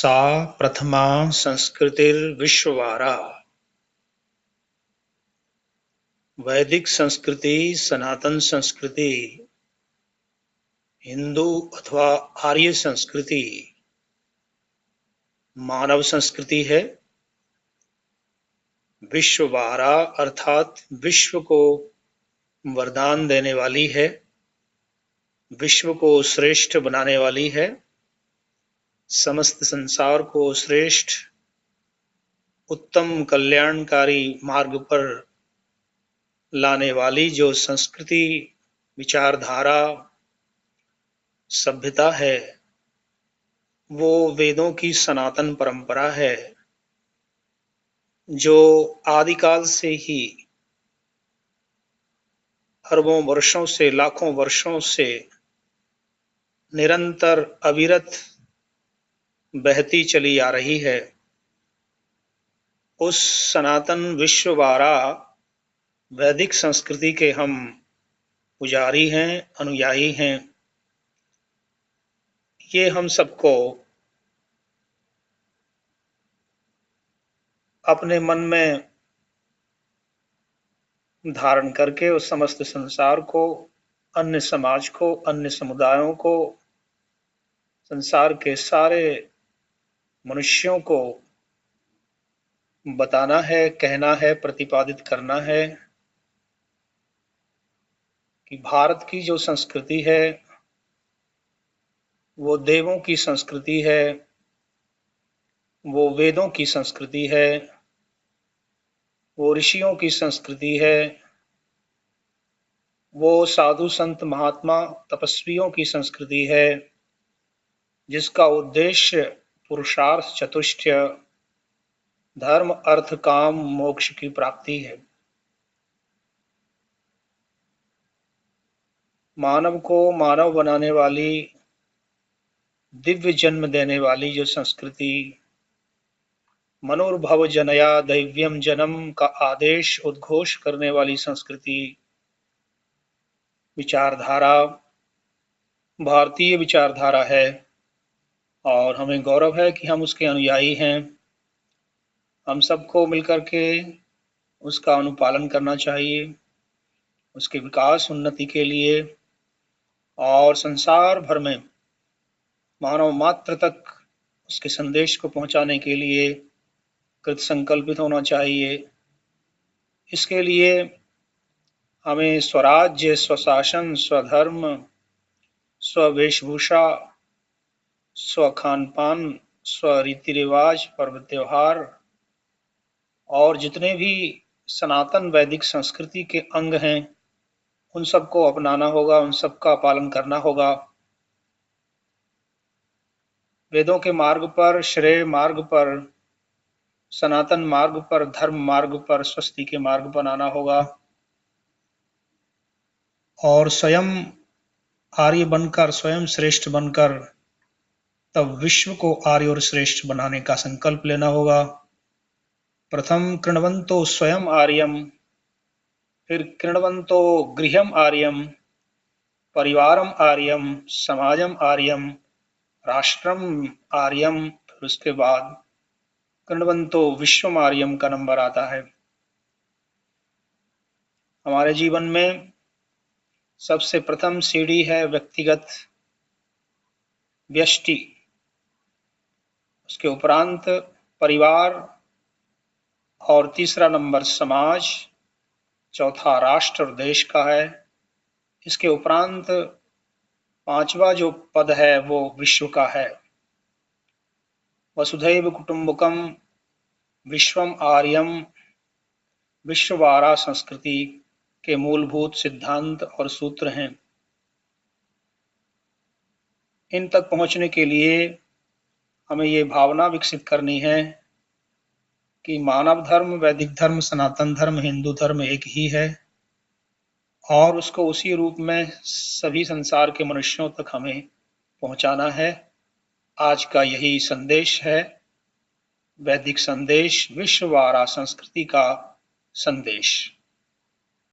सा प्रथमा संस्कृतिर्विश्ववारा। वैदिक संस्कृति, सनातन संस्कृति, हिंदू अथवा आर्य संस्कृति मानव संस्कृति है। विश्ववारा अर्थात विश्व को वरदान देने वाली है, विश्व को श्रेष्ठ बनाने वाली है, समस्त संसार को श्रेष्ठ उत्तम कल्याणकारी मार्ग पर लाने वाली जो संस्कृति, विचारधारा, सभ्यता है, वो वेदों की सनातन परंपरा है, जो आदिकाल से ही अरबों वर्षों से, लाखों वर्षों से निरंतर अविरत बहती चली आ रही है। उस सनातन विश्ववारा वैदिक संस्कृति के हम पुजारी हैं, अनुयायी हैं। ये हम सबको अपने मन में धारण करके उस समस्त संसार को, अन्य समाज को, अन्य समुदायों को, संसार के सारे मनुष्यों को बताना है, कहना है, प्रतिपादित करना है कि भारत की जो संस्कृति है वो देवों की संस्कृति है, वो वेदों की संस्कृति है, वो ऋषियों की संस्कृति है, वो साधु संत महात्मा तपस्वियों की संस्कृति है, जिसका उद्देश्य पुरुषार्थ चतुष्टय, धर्म अर्थ काम मोक्ष की प्राप्ति है। मानव को मानव बनाने वाली, दिव्य जन्म देने वाली जो संस्कृति, मनुर्भव जनया दैव्यम जन्म का आदेश उद्घोष करने वाली संस्कृति, विचारधारा भारतीय विचारधारा है और हमें गौरव है कि हम उसके अनुयायी हैं। हम सबको मिलकर के उसका अनुपालन करना चाहिए, उसके विकास उन्नति के लिए और संसार भर में मानव मात्र तक उसके संदेश को पहुंचाने के लिए कृत संकल्पित होना चाहिए। इसके लिए हमें स्वराज्य, स्वशासन, स्वधर्म, स्ववेशभूषा, स्व खान पान, स्व रीति रिवाज, पर्व त्योहार और जितने भी सनातन वैदिक संस्कृति के अंग हैं उन सबको अपनाना होगा, उन सबका पालन करना होगा। वेदों के मार्ग पर, श्रेय मार्ग पर, सनातन मार्ग पर, धर्म मार्ग पर, स्वस्ति के मार्ग पर आना होगा और स्वयं आर्य बनकर, स्वयं श्रेष्ठ बनकर तब विश्व को आर्य और श्रेष्ठ बनाने का संकल्प लेना होगा। प्रथम कृण्वन्तो स्वयं आर्यम, फिर कृण्वन्तो गृहम आर्यम, परिवारम आर्यम, समाजम आर्यम, राष्ट्रम आर्यम, फिर उसके बाद कृण्वन्तो विश्वम आर्यम का नंबर आता है। हमारे जीवन में सबसे प्रथम सीढ़ी है व्यक्तिगत व्यष्टि, उसके उपरांत परिवार और तीसरा नंबर समाज, चौथा राष्ट्र और देश का है। इसके उपरांत पांचवा जो पद है वो विश्व का है। वसुधैव कुटुंबकम विश्वम आर्यम विश्ववारा संस्कृति के मूलभूत सिद्धांत और सूत्र हैं। इन तक पहुंचने के लिए हमें ये भावना विकसित करनी है कि मानव धर्म, वैदिक धर्म, सनातन धर्म, हिंदू धर्म एक ही है और उसको उसी रूप में सभी संसार के मनुष्यों तक हमें पहुंचाना है। आज का यही संदेश है, वैदिक संदेश, विश्ववारा संस्कृति का संदेश।